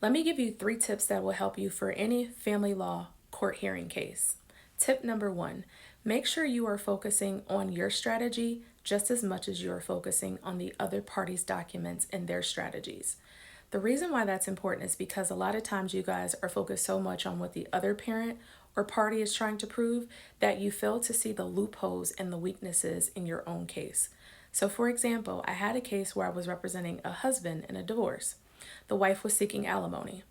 Let me give you 3 tips that will help you for any family law court hearing case. Tip number 1, make sure you are focusing on your strategy just as much as you are focusing on the other party's documents and their strategies. The reason why that's important is because a lot of times you guys are focused so much on what the other parent or party is trying to prove that you fail to see the loopholes and the weaknesses in your own case. So, for example, I had a case where I was representing a husband in a divorce. The wife was seeking alimony.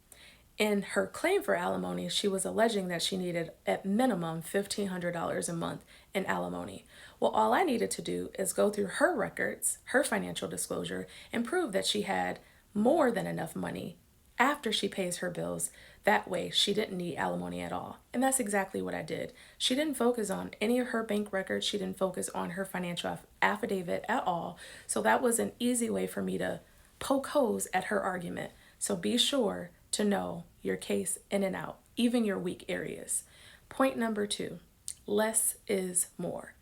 In her claim for alimony, she was alleging that she needed at minimum $1,500 a month in alimony. Well, all I needed to do is go through her records, her financial disclosure, and prove that she had more than enough money after she pays her bills. That way, she didn't need alimony at all. And that's exactly what I did. She didn't focus on any of her bank records. She didn't focus on her financial affidavit at all. So that was an easy way for me to poke holes at her argument. So be sure to know your case in and out, even your weak areas. Point number 2, less is more.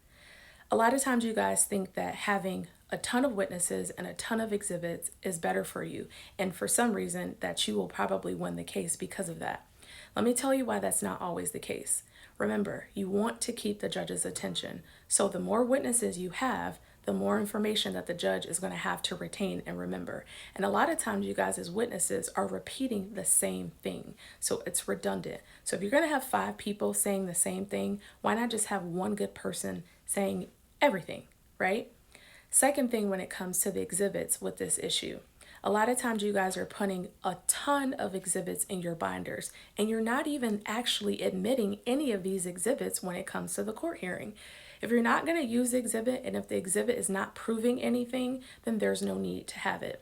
A lot of times you guys think that having a ton of witnesses and a ton of exhibits is better for you, and for some reason that you will probably win the case because of that. Let me tell you why that's not always the case. Remember, you want to keep the judge's attention, so the more witnesses you have, the more information that the judge is going to have to retain and remember. And a lot of times you guys as witnesses are repeating the same thing, so it's redundant. So if you're going to have 5 people saying the same thing, why not just have one good person saying everything, right? Second thing, when it comes to the exhibits with this issue, a lot of times you guys are putting a ton of exhibits in your binders, and you're not even actually admitting any of these exhibits when it comes to the court hearing. If you're not going to use the exhibit, and if the exhibit is not proving anything, then there's no need to have it.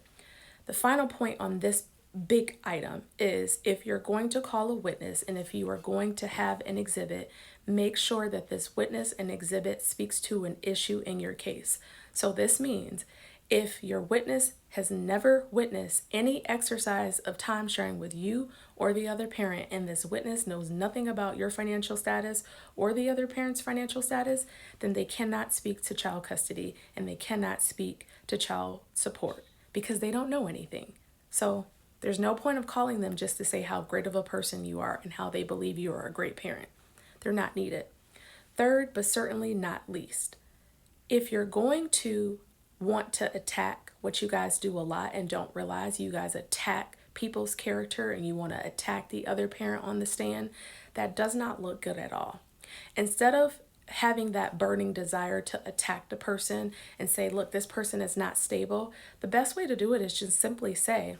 The final point on this big item is, if you're going to call a witness and if you are going to have an exhibit, make sure that this witness and exhibit speaks to an issue in your case. So this means if your witness has never witnessed any exercise of time sharing with you or the other parent, and this witness knows nothing about your financial status or the other parent's financial status, then they cannot speak to child custody and they cannot speak to child support because they don't know anything. So there's no point of calling them just to say how great of a person you are and how they believe you are a great parent. They're not needed. Third, but certainly not least, if you're going to want to attack, what you guys do a lot and don't realize, you guys attack people's character and you want to attack the other parent on the stand, that does not look good at all. Instead of having that burning desire to attack the person and say, look, this person is not stable, the best way to do it is just simply say,